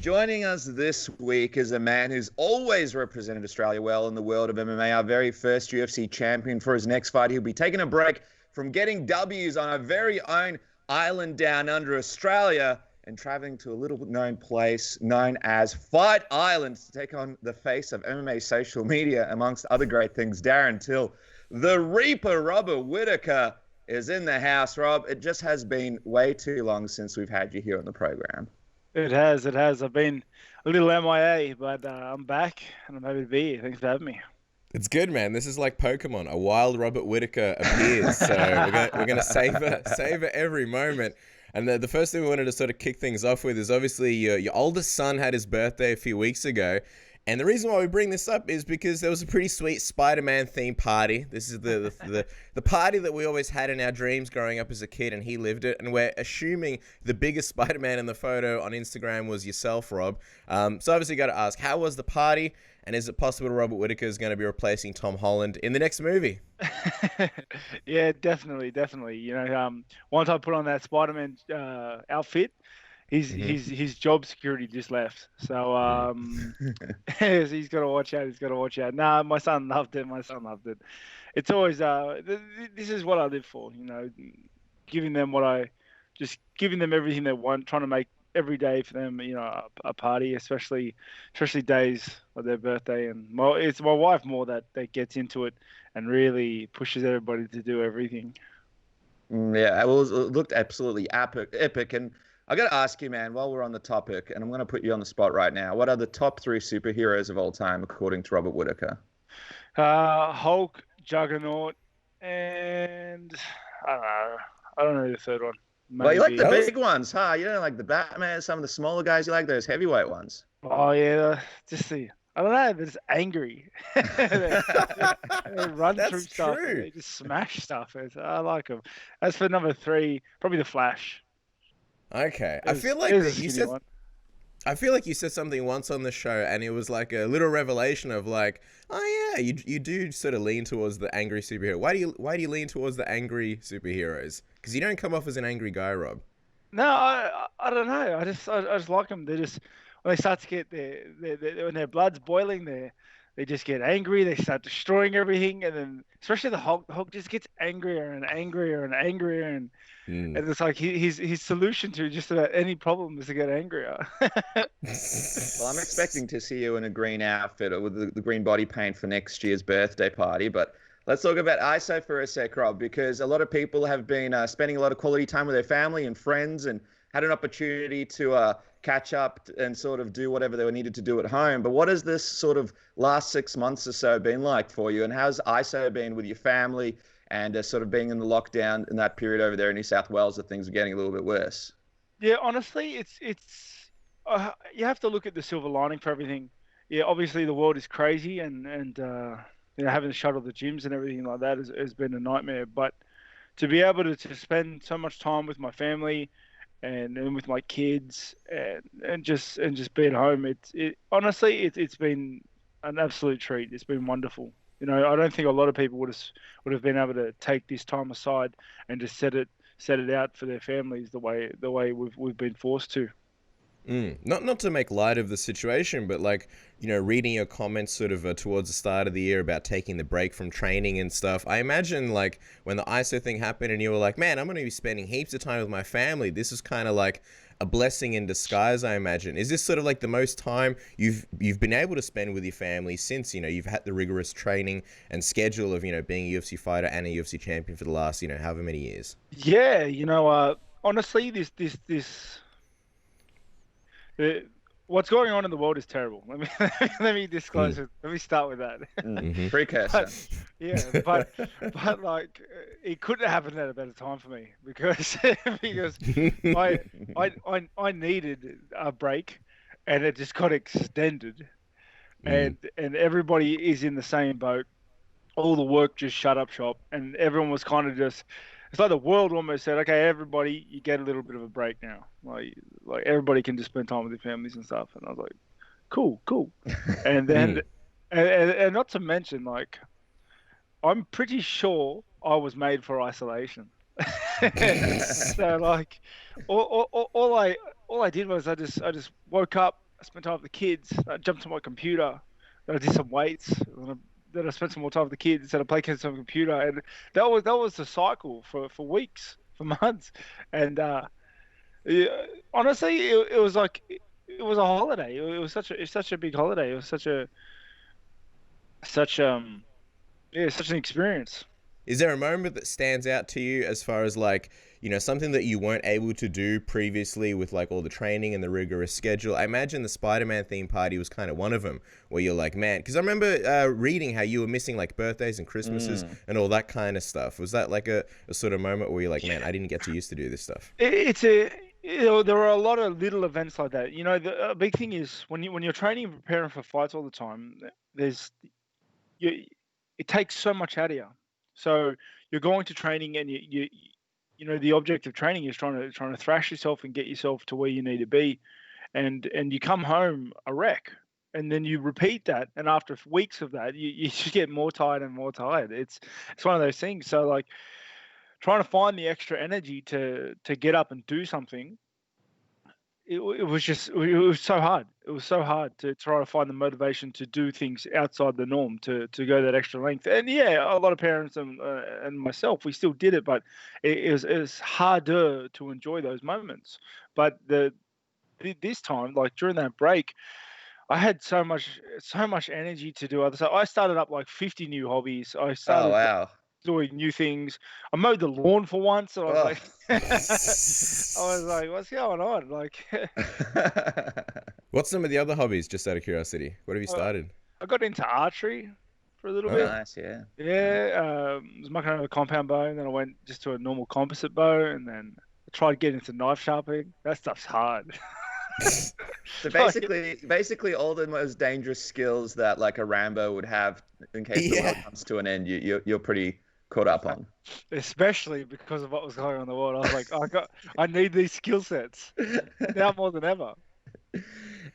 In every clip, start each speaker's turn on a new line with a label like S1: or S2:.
S1: Joining us this week is a man who's always represented Australia well in the world of MMA, our very first UFC champion. For his next fight, he'll be taking a break from getting W's on our very own island down under Australia and traveling to a little-known place known as Fight Island to take on the face of MMA social media, amongst other great things. Darren Till, the Reaper, Robert Whittaker, is in the house. Rob, it just has been way too long since we've had you here on the program.
S2: It has. I've been a little MIA, but I'm back and I'm happy to be here. Thanks for having me.
S3: It's good, man. This is like Pokemon. A wild Robert Whittaker appears, so we're gonna savor every moment. And the first thing we wanted to sort of kick things off with is obviously your oldest son had his birthday a few weeks ago. And the reason why we bring this up is because there was a pretty sweet Spider-Man themed party. This is the party that we always had in our dreams growing up as a kid, and he lived it. And we're assuming the biggest Spider-Man in the photo on Instagram was yourself, Rob. So obviously got to ask, how was the party? And is it possible Robert Whittaker is going to be replacing Tom Holland in the next movie?
S2: Yeah, definitely. You know, once I put on that Spider-Man outfit, his job security just left. So he's got to watch out. Nah, my son loved it. It's always this is what I live for. You know, giving them everything they want, trying to make every day for them, you know, a party, especially days like their birthday. And it's my wife more that gets into it and really pushes everybody to do everything.
S1: Yeah, it looked absolutely epic. And I got to ask you, man, while we're on the topic, and I'm going to put you on the spot right now, what are the top 3 superheroes of all time, according to Robert Whittaker?
S2: Hulk, Juggernaut, and I don't know the third one. Maybe.
S1: Well, you like the big ones, huh? You don't like the Batman, some of the smaller guys. You like those heavyweight ones.
S2: Oh, yeah. I don't know. They're just angry. they run through stuff. And they just smash stuff. I like them. As for number 3, probably the Flash.
S3: Okay. I feel like you said something once on the show, and it was like a little revelation of like, oh yeah, you do sort of lean towards the angry superhero. Why do you lean towards the angry superheroes? Because you don't come off as an angry guy, Rob.
S2: No, I don't know. I just like them. They just, when they start to get when their blood's boiling, they just get angry. They start destroying everything, and then especially the Hulk just gets angrier and angrier and angrier, and it's like his solution to just about any problem is to get angrier.
S1: Well, I'm expecting to see you in a green outfit with the green body paint for next year's birthday party, but let's talk about ISO for a sec, Rob, because a lot of people have been spending a lot of quality time with their family and friends and had an opportunity to catch up and sort of do whatever they were needed to do at home. But what has this sort of last 6 months or so been like for you? And how's ISO been with your family and sort of being in the lockdown in that period over there in New South Wales that things are getting a little bit worse?
S2: Yeah, honestly, it's you have to look at the silver lining for everything. Yeah, obviously the world is crazy and you know, having to shuttle the gyms and everything like that has been a nightmare. But to be able to spend so much time with my family and with my kids and just be at home, honestly it's been an absolute treat. It's been wonderful. You know, I don't think a lot of people would have been able to take this time aside and just set it out for their families the way we've been forced to.
S3: Not to make light of the situation, but like, you know, reading your comments sort of towards the start of the year about taking the break from training and stuff, I imagine like when the ISO thing happened and you were like, man, I'm going to be spending heaps of time with my family. This is kind of like a blessing in disguise, I imagine. Is this sort of like the most time you've been able to spend with your family since, you know, you've had the rigorous training and schedule of, you know, being a UFC fighter and a UFC champion for the last, you know, however many years?
S2: Yeah, you know, honestly, what's going on in the world is terrible. Let me disclose it. Let me start with that.
S1: Precursor.
S2: But like it couldn't have happened at a better time for me because I needed a break, and it just got extended, and everybody is in the same boat. All the work just shut up shop, and everyone was kind of just. It's like the world almost said, okay, everybody, you get a little bit of a break now. Like everybody can just spend time with their families and stuff. And I was like, cool. And then, and not to mention, like, I'm pretty sure I was made for isolation. So like, all I did was I just woke up I spent time with the kids. I jumped on my computer. Then I did some weights. Then I spent some more time with the kids instead of playing games on the computer. And that was the cycle for weeks, for months. And yeah, honestly, it was like it was a holiday. It's such a big holiday. It was such an experience.
S3: Is there a moment that stands out to you as far as like, something that you weren't able to do previously with like all the training and the rigorous schedule? I imagine the Spider-Man theme party was kind of one of them where you're like, man, because I remember reading how you were missing like birthdays and Christmases and all that kind of stuff. Was that like a sort of moment where you're like, man, I didn't get to used to do this stuff?
S2: There are a lot of little events like that. The big thing is when you're training and preparing for fights all the time, it takes so much out of you. So you're going to training, and the object of training is trying to thrash yourself and get yourself to where you need to be, and you come home a wreck, and then you repeat that, and after weeks of that, you just get more tired and more tired. It's one of those things. So like trying to find the extra energy to get up and do something. It was so hard. It was so hard to try to find the motivation to do things outside the norm, to go that extra length. And yeah, a lot of parents and myself, we still did it, but it was harder to enjoy those moments. But this time, like during that break, I had so much energy to do other stuff. I started up like 50 new hobbies. I started
S1: Oh, wow.
S2: doing new things. I mowed the lawn for once, and I was like, I was like, what's going on? Like,
S3: What's some of the other hobbies, just out of curiosity? What have you started?
S2: I got into archery for a little
S3: Oh.
S2: bit.
S1: Nice, yeah.
S2: Yeah, I was mucking around with a compound bow, and then I went just to a normal composite bow, and then I tried getting into knife sharpening. That stuff's hard.
S1: So basically all the most dangerous skills that like a Rambo would have in case the world comes to an end, you're pretty caught up on.
S2: Especially because of what was going on in the world. I was like, I need these skill sets now more than ever.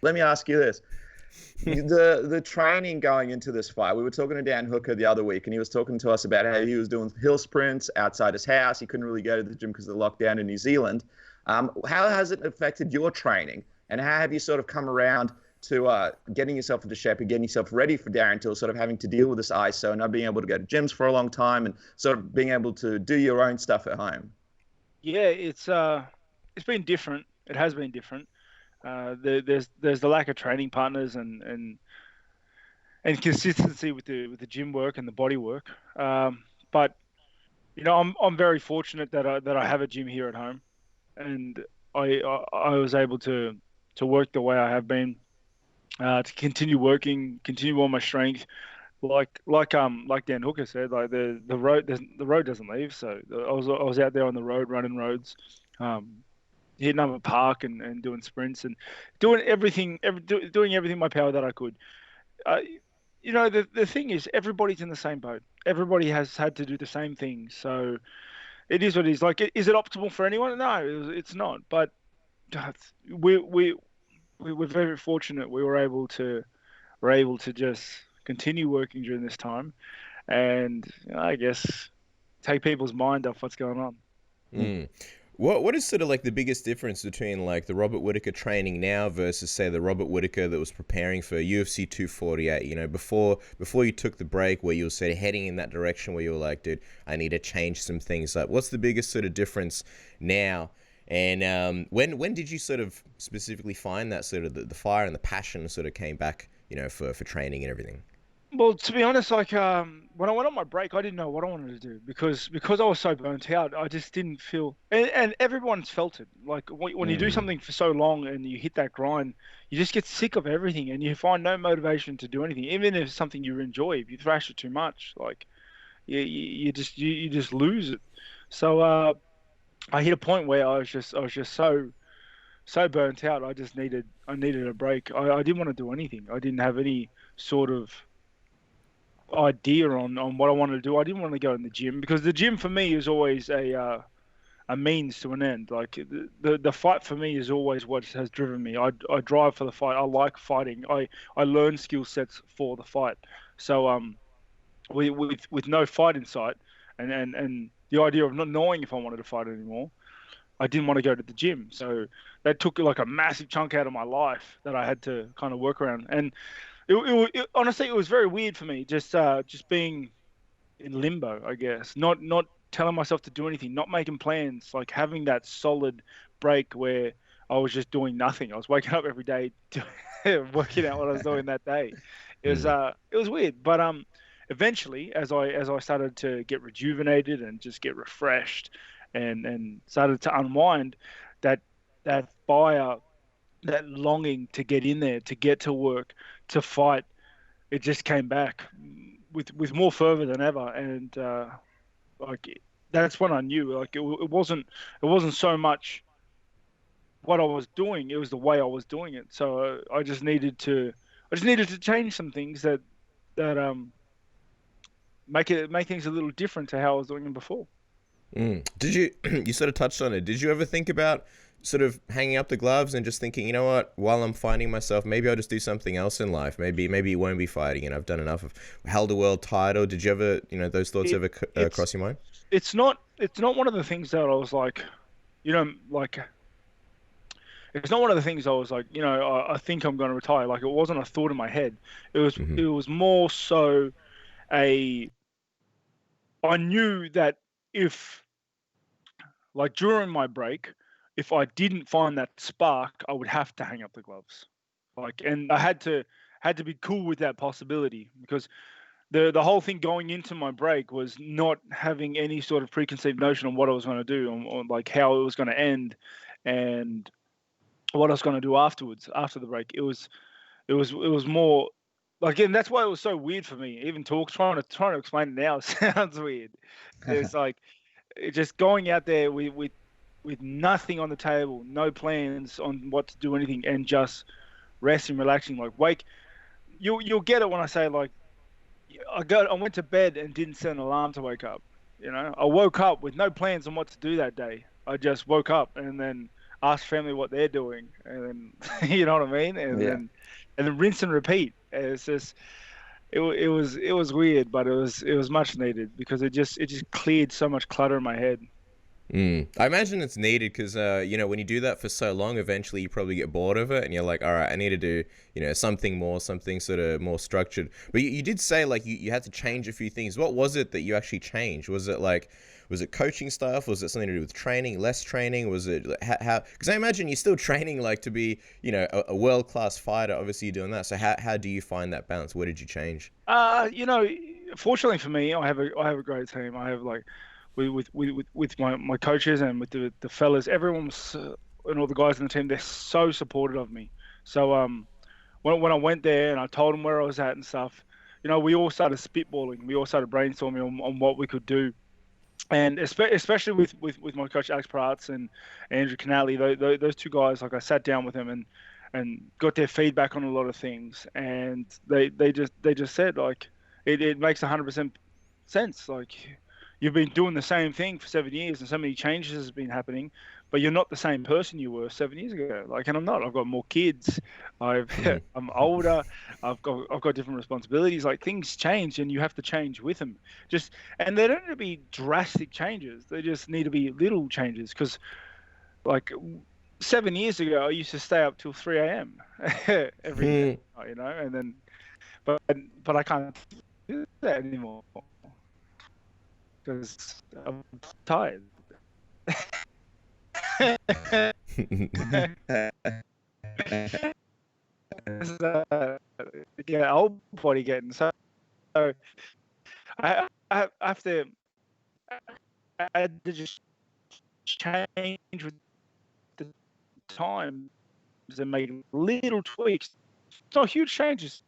S1: Let me ask you this. The training going into this fight, we were talking to Dan Hooker the other week, and he was talking to us about how he was doing hill sprints outside his house. He couldn't really go to the gym because of the lockdown in New Zealand. How has it affected your training, and how have you sort of come around to getting yourself into shape and getting yourself ready for Darren Till, sort of having to deal with this ISO and not being able to go to gyms for a long time and sort of being able to do your own stuff at home?
S2: Yeah, it's been different. It has been different. There's the lack of training partners and consistency with the gym work and the body work. But I'm very fortunate that I have a gym here at home, and I was able to work the way I have been, to continue working, continue on my strength. Like Dan Hooker said, like the road doesn't leave. So I was out there on the road running roads, hitting up a park and doing sprints and doing everything in my power that I could. The thing is, everybody's in the same boat. Everybody has had to do the same thing. So it is what it is. Like, is it optimal for anyone? No, it's not. But we're very fortunate. We were able to just continue working during this time, and I guess take people's mind off what's going on.
S3: Mm. What is sort of like the biggest difference between like the Robert Whittaker training now versus say the Robert Whittaker that was preparing for UFC 248? Before you took the break, where you were sort of heading in that direction, where you were like, dude, I need to change some things up. What's the biggest sort of difference now? And when did you sort of specifically find that sort of the fire and the passion sort of came back, for training and everything?
S2: Well, to be honest, like when I went on my break, I didn't know what I wanted to do because I was so burnt out. I just didn't feel, and everyone's felt it. Like when you do something for so long and you hit that grind, you just get sick of everything and you find no motivation to do anything, even if it's something you enjoy. If you thrash it too much, like you just lose it. So I hit a point where I was just so burnt out. I needed a break. I didn't want to do anything. I didn't have any sort of idea on what I wanted to do. I didn't want to go in the gym because the gym for me is always a means to an end. Like the fight for me is always what has driven me. I drive for the fight. I like fighting. I learn skill sets for the fight. So with no fight in sight and the idea of not knowing if I wanted to fight anymore, I didn't want to go to the gym. So that took like a massive chunk out of my life that I had to kind of work around. And honestly, it was very weird for me, just being in limbo, I guess. Not telling myself to do anything, not making plans, like having that solid break where I was just doing nothing. I was waking up every day, working out what I was doing that day. It was weird, but eventually, as I started to get rejuvenated and just get refreshed, and started to unwind, that fire, that longing to get in there, to get to work, to fight, it just came back with more fervor than ever. And like that's when I knew, like it wasn't so much what I was doing, it was the way I was doing it. So I just needed to change some things that make things a little different to how I was doing them before.
S3: Did you you sort of touched on it, did you ever think about sort of hanging up the gloves and just thinking, you know what, while I'm finding myself, maybe I'll just do something else in life, maybe it won't be fighting and I've done enough, of held a world title? Did you ever, those thoughts ever cross your mind?
S2: It's not one of the things that I was like, like it's not one of the things I was like, I think I'm going to retire. Like, it wasn't a thought in my head. It was more so I knew that if, like, during my break, if I didn't find that spark, I would have to hang up the gloves. Like, and I had to be cool with that possibility, because the whole thing going into my break was not having any sort of preconceived notion on what I was going to do, on like how it was going to end, and what I was going to do afterwards, after the break. It was more like, and that's why it was so weird for me. Even trying to explain it now sounds weird. It's like just going out there with nothing on the table, no plans on what to do, anything, and just resting, relaxing. Like you'll get it when I say, like, I went to bed and didn't set an alarm to wake up. I woke up with no plans on what to do that day. I just woke up and then ask family what they're doing, and then you know what I mean, and then rinse and repeat. And it's just it was weird, but it was much needed, because it just cleared so much clutter in my head.
S3: I imagine it's needed because, when you do that for so long, eventually you probably get bored of it and you're like, all right, I need to do, something sort of more structured. But you did say, like, you had to change a few things. What was it that you actually changed? Was it coaching stuff? Was it something to do with training, less training? Was it how? Because I imagine you're still training, like, to be, a world-class fighter. Obviously, you're doing that. So how do you find that balance? What did you change?
S2: Fortunately for me, I have a great team. I have, like, with my coaches and with the fellas, everyone's and all the guys in the team, they're so supportive of me. So when I went there and I told them where I was at and stuff, we all started spitballing. We all started brainstorming on what we could do. And especially with my coach Alex Prats and Andrew Canali, those two guys, like, I sat down with them and got their feedback on a lot of things, and they just said, like, it makes 100% sense. Like, you've been doing the same thing for 7 years, and so many changes have been happening, but you're not the same person you were 7 years ago. Like, and I'm not. I've got more kids. I'm older. I've got different responsibilities. Like, things change, and you have to change with them. And they don't need to be drastic changes. They just need to be little changes. Because, like, 7 years ago, I used to stay up till 3 a.m. every day, and then, but I can't do that anymore, because I'm tired. Old body getting, so I have to just change with the times and make little tweaks. It's not huge changes.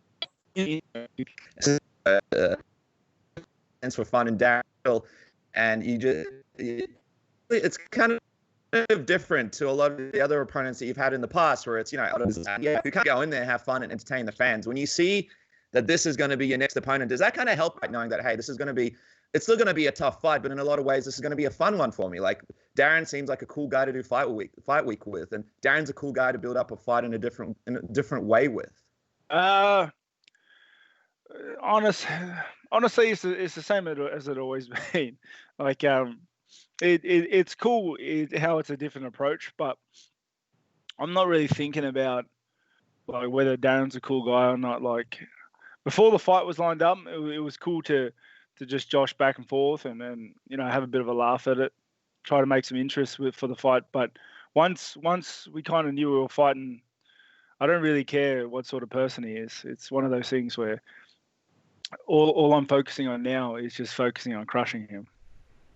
S1: For fun and Darren, and it's kind of different to a lot of the other opponents that you've had in the past, where it's, you can't go in there, have fun, and entertain the fans. When you see that this is going to be your next opponent, does that kind of help, right, knowing that, hey, it's still going to be a tough fight, but in a lot of ways, this is going to be a fun one for me? Like, Darren seems like a cool guy to do fight week with, and Darren's a cool guy to build up a fight in a different way with.
S2: Honestly, it's the same as it always been. Like, it's cool how it's a different approach, but I'm not really thinking about like whether Darren's a cool guy or not. Like before the fight was lined up, it was cool to just josh back and forth and then have a bit of a laugh at it, try to make some interest for the fight. But once we kind of knew we were fighting, I don't really care what sort of person he is. It's one of those things where all I'm focusing on now is just focusing on crushing him.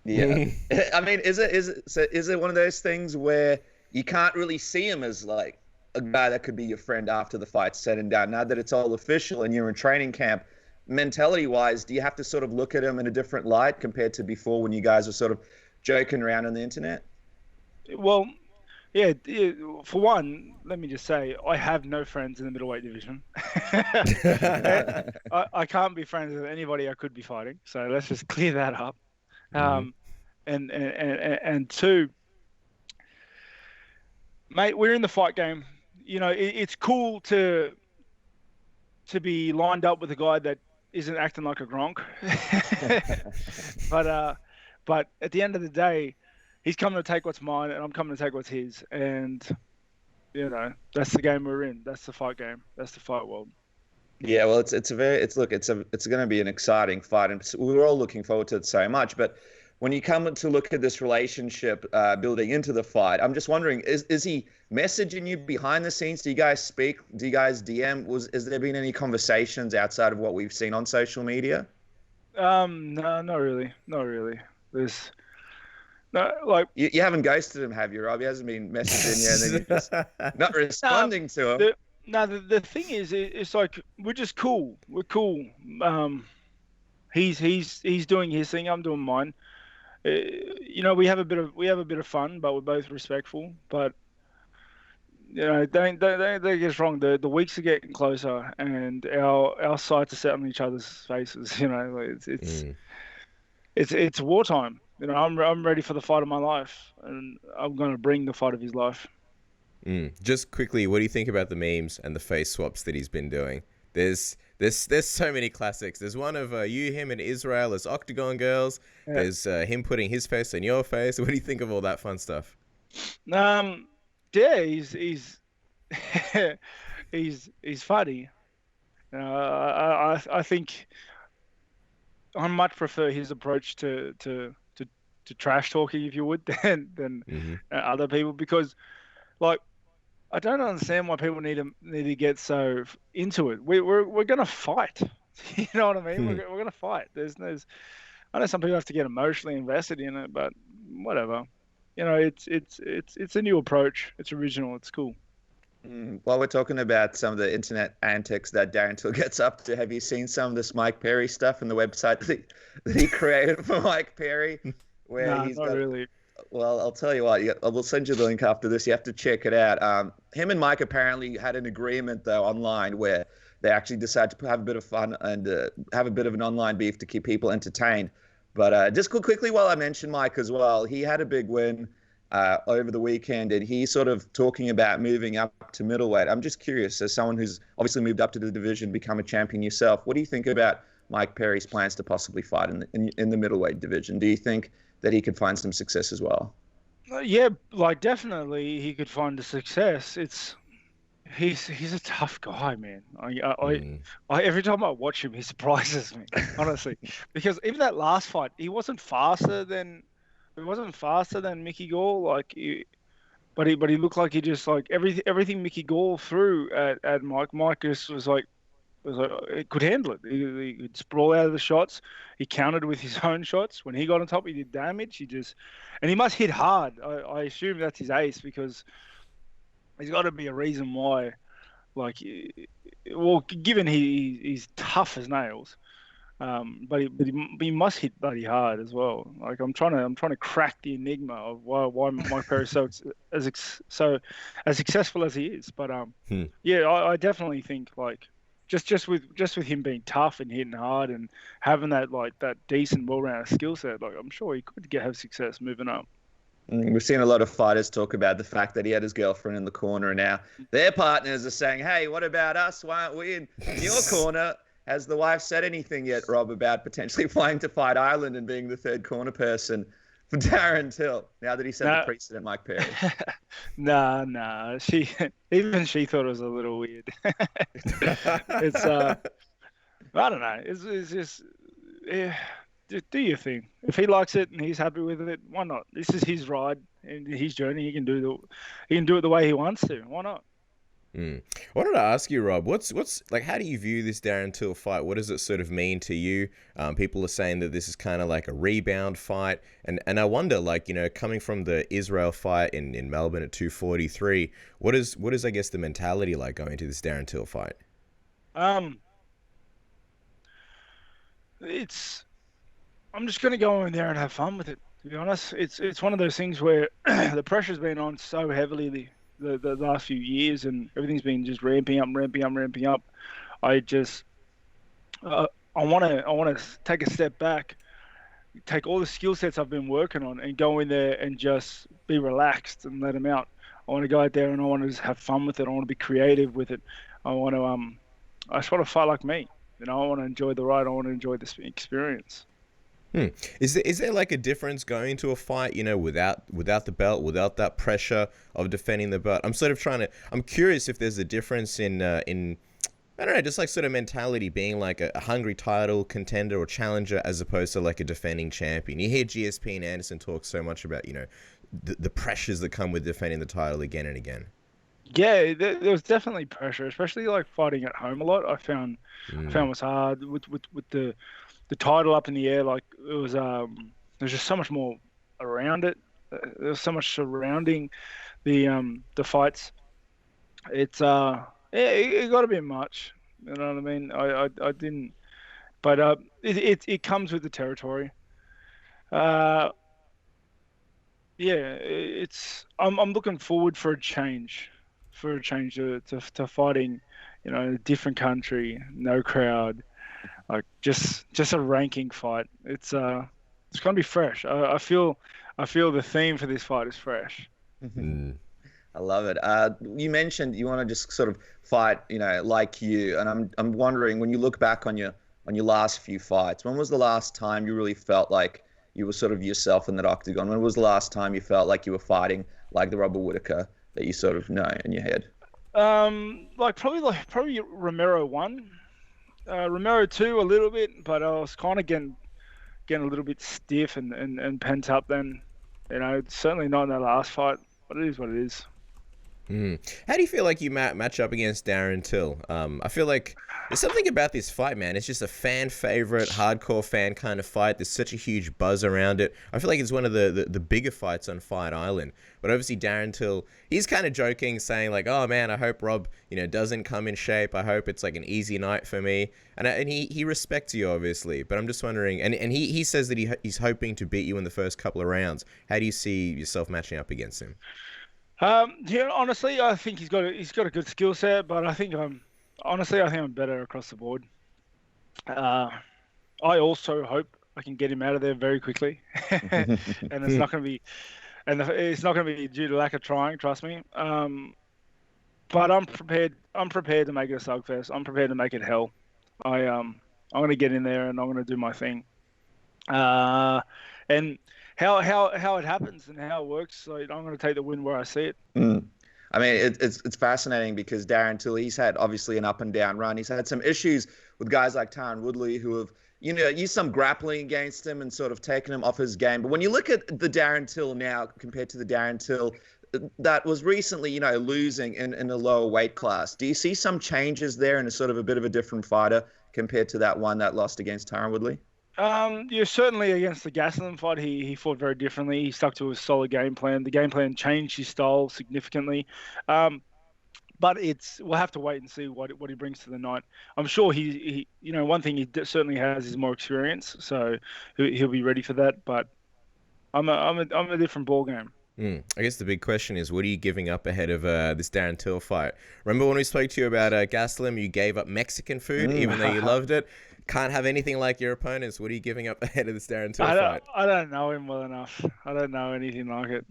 S1: Yeah. I mean, is it one of those things where you can't really see him as like a guy that could be your friend after the fight's said and done? Now that it's all official and you're in training camp, mentality-wise, do you have to sort of look at him in a different light compared to before when you guys were sort of joking around on the internet?
S2: Well, yeah, for one, let me just say, I have no friends in the middleweight division. I can't be friends with anybody I could be fighting, so let's just clear that up. And two, mate, we're in the fight game. It's cool to be lined up with a guy that isn't acting like a Gronk. But at the end of the day, he's coming to take what's mine, and I'm coming to take what's his. And that's the game we're in. That's the fight game. That's the fight world.
S1: Yeah, well, it's going to be an exciting fight, and we're all looking forward to it so much. But when you come to look at this relationship building into the fight, I'm just wondering, is he messaging you behind the scenes? Do you guys speak? Do you guys DM? Has there been any conversations outside of what we've seen on social media?
S2: No, not really. There's no, like
S1: you haven't ghosted him, have you, Rob? He hasn't been messaging you and then you're just not responding to him.
S2: The thing is, it's like we're just cool. We're cool. He's doing his thing. I'm doing mine. We have a bit of fun, but we're both respectful. But don't get us wrong. The weeks are getting closer, and our sights are set on each other's faces. It's wartime. I'm ready for the fight of my life, and I'm going to bring the fight of his life.
S3: Just quickly, what do you think about the memes and the face swaps that he's been doing? There's so many classics. There's one of you, him, and Israel as Octagon Girls. Yeah. There's him putting his face on your face. What do you think of all that fun stuff?
S2: Yeah, he's he's funny. I think I much prefer his approach to trash talking, if you would, than other people, because like I don't understand why people need to get so into it. We're gonna fight. You know what I mean? We're gonna fight. There's I know some people have to get emotionally invested in it, but whatever. It's a new approach. It's original. It's cool.
S1: While we're talking about some of the internet antics that Darren Till gets up to, have you seen some of this Mike Perry stuff in the website that he created for Mike Perry?
S2: Where he's not really.
S1: Well, I'll tell you what. We'll send you the link after this. You have to check it out. Him and Mike apparently had an agreement, though, online where they actually decided to have a bit of fun and have a bit of an online beef to keep people entertained. But just quickly, while I mention Mike as well, he had a big win over the weekend, and he's sort of talking about moving up to middleweight. I'm just curious, as someone who's obviously moved up to the division, become a champion yourself, what do you think about Mike Perry's plans to possibly fight in the middleweight division? Do you think that he could find some success as well?
S2: Yeah, like definitely he could find a success. He's a tough guy, man. I every time I watch him, he surprises me, honestly. Because even that last fight, he wasn't faster than Mickey Gall, but he looked like he just like everything Mickey Gall threw at Mike. Mike just was like he could handle it. He could sprawl out of the shots. He countered with his own shots. When he got on top, he did damage. And he must hit hard. I assume that's his ace, because there's got to be a reason why. Given he's tough as nails, but he must hit bloody hard as well. Like I'm trying to crack the enigma of why Mike Perry is as successful as he is. But yeah, I definitely think just with him being tough and hitting hard and having that decent well-rounded skill set, I'm sure he could have success moving up.
S1: We've seen a lot of fighters talk about the fact that he had his girlfriend in the corner, and now their partners are saying, "Hey, what about us? Why aren't we in your corner?" Has the wife said anything yet, Rob, about potentially flying to Fight Island and being the third corner person for Darren Till, now that he set the precedent, Mike Perry?
S2: Nah. She thought it was a little weird. It's I don't know. It's just do your thing. If he likes it and he's happy with it, why not? This is his ride and his journey. He can do it the way he wants to. Why not?
S3: I wanted to ask you, Rob, what's like, how do you view this Darren Till fight? What does it sort of mean to you? People are saying that this is kind of like a rebound fight, and I wonder, like, you know, coming from the Israel fight in Melbourne at 243, what is I guess the mentality like going to this Darren Till fight?
S2: I'm just gonna go in there and have fun with it. To be honest, it's one of those things where the pressure's been on so heavily the last few years, and everything's been just ramping up. I want to take a step back, take all the skill sets I've been working on, and go in there and just be relaxed and let them out. I want to go out there and I want to just have fun with it. I want to be creative with it. I just want to fight like me. You know, I want to enjoy the ride. I want to enjoy this experience.
S3: Is there like a difference going to a fight, you know, without the belt, without that pressure of defending the belt? I'm curious if there's a difference in I don't know, just like sort of mentality, being like a hungry title contender or challenger as opposed to like a defending champion. You hear GSP and Anderson talk so much about, you know, the pressures that come with defending the title again and again.
S2: Yeah, there was definitely pressure, especially like fighting at home a lot. I found was hard with the title up in the air. Like it was, there's just so much more around it. There's so much surrounding the fights. It's it got a bit much. You know what I mean? I didn't, but it comes with the territory. Yeah, I'm looking forward for a change to fighting, you know, a different country, no crowd. Like just a ranking fight. It's gonna be fresh. I feel the theme for this fight is fresh.
S1: I love it. You mentioned you want to just sort of fight, you know, like you, and I'm wondering, when you look back on your last few fights, when was the last time you really felt like you were sort of yourself in that octagon? When was the last time you felt like you were fighting like the Robert Whittaker that you sort of know in your head?
S2: Probably Romero 1. Romero 2 a little bit, but I was kind of getting a little bit stiff and pent up then. You know, certainly not in that last fight, but it is what it is.
S3: How do you feel like you match up against Darren Till? I feel like there's something about this fight, man. It's just a fan favorite, hardcore fan kind of fight. There's such a huge buzz around it. I feel like it's one of the bigger fights on Fight Island. But obviously Darren Till, he's kind of joking, saying like, "Oh man, I hope Rob, you know, doesn't come in shape. I hope it's like an easy night for me." And he respects you, obviously. But I'm just wondering, and he says that he's hoping to beat you in the first couple of rounds. How do you see yourself matching up against him?
S2: Yeah, honestly, I think he's got a good skill set, but I think I'm better across the board. I also hope I can get him out of there very quickly, and it's not going to be due to lack of trying. Trust me. But I'm prepared. I'm prepared to make it a slugfest. I'm prepared to make it hell. I'm going to get in there and I'm going to do my thing. And how it happens and how it works, so I'm going to take the win where I see it.
S1: I mean, it's fascinating because Darren Till, he's had obviously an up and down run. He's had some issues with guys like Tyron Woodley who have, you know, used some grappling against him and sort of taken him off his game. But when you look at the Darren Till now compared to the Darren Till that was recently, you know, losing in a lower weight class, do you see some changes there and a sort of a bit of a different fighter compared to that one that lost against Tyron Woodley?
S2: Yeah, certainly against the Gastelum fight, he fought very differently. He stuck to a solid game plan. The game plan changed his style significantly. But we'll have to wait and see what he brings to the night. I'm sure he you know, one thing he certainly has is more experience, so he'll be ready for that. But I'm a different ball game.
S3: I guess the big question is, what are you giving up ahead of this Darren Till fight? Remember when we spoke to you about Gastelum, you gave up Mexican food, even though you loved it. Can't have anything like your opponents. What are you giving up ahead of this Darren Till fight?
S2: I don't know him well enough. I don't know anything like it.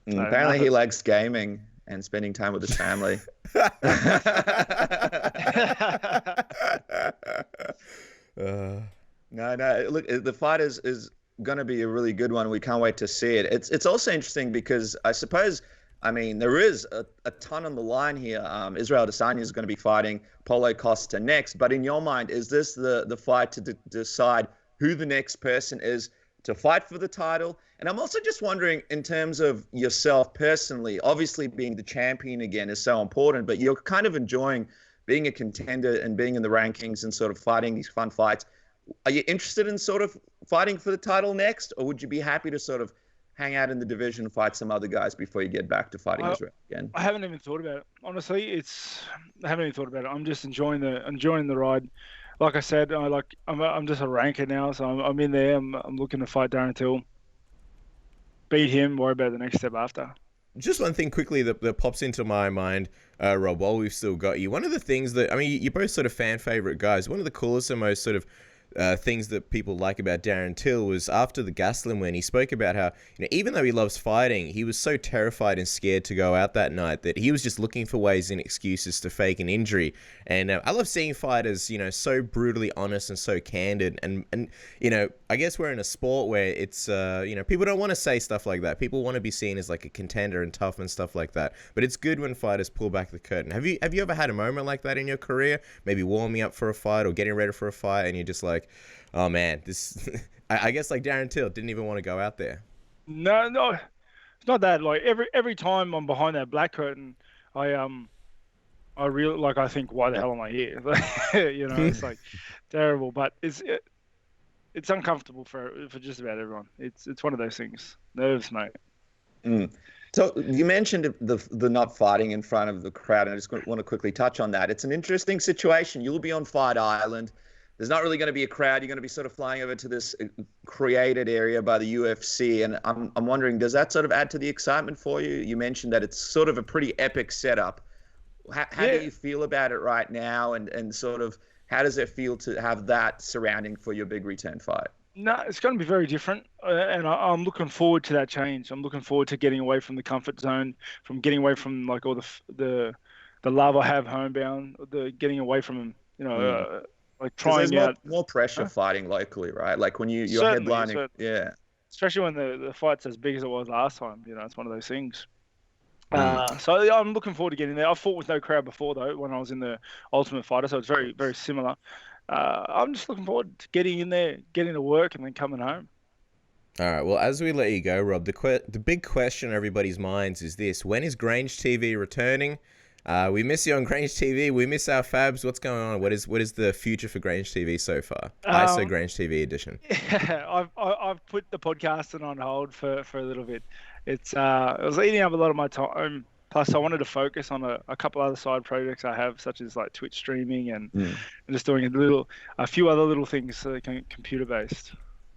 S1: Apparently he likes gaming and spending time with his family. No. Look, the fight is going to be a really good one. We can't wait to see it. It's also interesting because I suppose, I mean, there is a ton on the line here. Israel Adesanya is going to be fighting Paulo Costa next. But in your mind, is this the fight to decide who the next person is to fight for the title? And I'm also just wondering, in terms of yourself personally, obviously being the champion again is so important, but you're kind of enjoying being a contender and being in the rankings and sort of fighting these fun fights. Are you interested in sort of fighting for the title next, or would you be happy to sort of hang out in the division and fight some other guys before you get back to fighting Israel again?
S2: I haven't even thought about it. Honestly, I haven't even thought about it. I'm just enjoying the ride. Like I said, I'm just a ranker now, so I'm in there. I'm looking to fight Darren Till, beat him, worry about the next step after.
S3: Just one thing quickly that pops into my mind, Rob, while we've still got you. One of the things that, I mean, you're both sort of fan favorite guys. One of the coolest and most sort of things that people like about Darren Till was after the Gastelum win, he spoke about how, even though he loves fighting, he was so terrified and scared to go out that night that he was just looking for ways and excuses to fake an injury. And I love seeing fighters, so brutally honest and so candid. And I guess we're in a sport where it's, people don't want to say stuff like that. People want to be seen as like a contender and tough and stuff like that. But it's good when fighters pull back the curtain. Have you ever had a moment like that in your career? Maybe warming up for a fight or getting ready for a fight, and you're just like, oh man, this. I guess like Darren Till didn't even want to go out there.
S2: No, it's not that. Like every time I'm behind that black curtain, I really I think, why the hell am I here? It's like terrible, but it's uncomfortable for just about everyone. It's one of those things. Nerves, mate.
S1: So you mentioned the not fighting in front of the crowd, and I just want to quickly touch on that. It's an interesting situation. You'll be on Fight Island. There's not really going to be a crowd. You're going to be sort of flying over to this created area by the UFC. And I'm wondering, does that sort of add to the excitement for you? You mentioned that it's sort of a pretty epic setup. How do you feel about it right now? And sort of how does it feel to have that surrounding for your big return fight?
S2: No, it's going to be very different. And I'm looking forward to that change. I'm looking forward to getting away from the comfort zone, from getting away from like all the love I have homebound, getting away from, like trying
S1: there's more pressure fighting locally, right? Like when you're headlining, yeah.
S2: Especially when the fight's as big as it was last time, it's one of those things. So I'm looking forward to getting there. I fought with no crowd before though, when I was in the Ultimate Fighter, so it's very, very similar. I'm just looking forward to getting in there, getting to work, and then coming home.
S3: All right. Well, as we let you go, Rob, the big question on everybody's minds is this: when is Grange TV returning? We miss you on Grange TV. We miss our Fabs. What's going on? What is the future for Grange TV so far? ISO Grange TV edition.
S2: Yeah, I've put the podcasting on hold for a little bit. It was eating up a lot of my time. Plus, I wanted to focus on a couple other side projects I have, such as like Twitch streaming and just doing a few other little things computer based.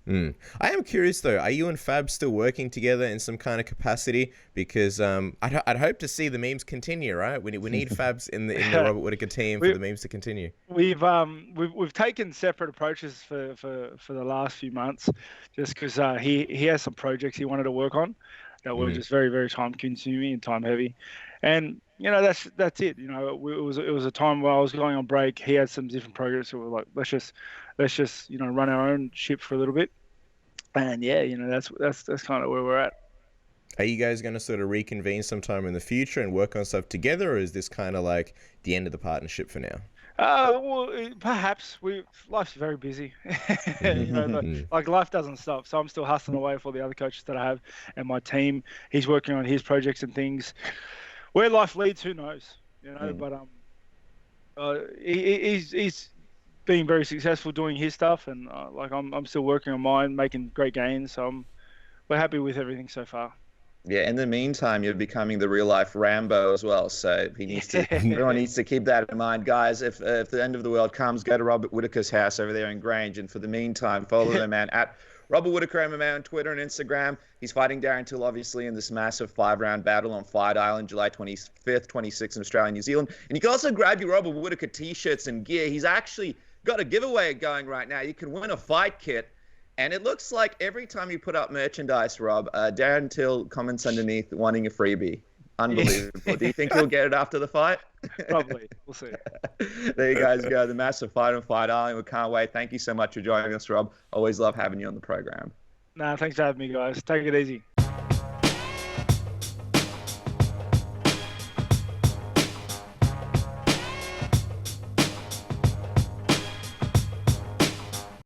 S3: I am curious though, are you and Fab still working together in some kind of capacity? Because I'd hope to see the memes continue, right? We need Fabs in the Robert Whittaker team for the memes to continue.
S2: We've taken separate approaches for the last few months, just because he has some projects he wanted to work on that were just very, very time consuming and time heavy, and that's it. It was a time where I was going on break. He had some different projects, so we're like, let's just run our own ship for a little bit, and that's kind of where we're at.
S3: Are you guys going to sort of reconvene sometime in the future and work on stuff together, or is this kind of like the end of the partnership for now?
S2: Well, perhaps life's very busy. Like life doesn't stop. So I'm still hustling away for the other coaches that I have and my team. He's working on his projects and things. Where life leads, who knows? But he's being very successful doing his stuff, and I'm still working on mine, making great gains. So we're happy with everything so far.
S1: Yeah, in the meantime, you're becoming the real life Rambo as well. So everyone needs to keep that in mind, guys. If the end of the world comes, go to Robert Whittaker's house over there in Grange. And for the meantime, follow the man at Robert Whittaker MMA on Twitter and Instagram. He's fighting Darren Till, obviously, in this massive 5-round battle on Fight Island, July 25th, 26th in Australia and New Zealand. And you can also grab your Robert Whittaker t-shirts and gear. He's actually got a giveaway going right now. You can win a fight kit. And it looks like every time you put up merchandise, Rob, Darren Till comments underneath wanting a freebie. Unbelievable. Do you think he'll get it after the fight?
S2: Probably. We'll see.
S1: There you guys go. The massive fight on Fight Island. We can't wait. Thank you so much for joining us, Rob. Always love having you on the program.
S2: Nah, thanks for having me, guys. Take it easy.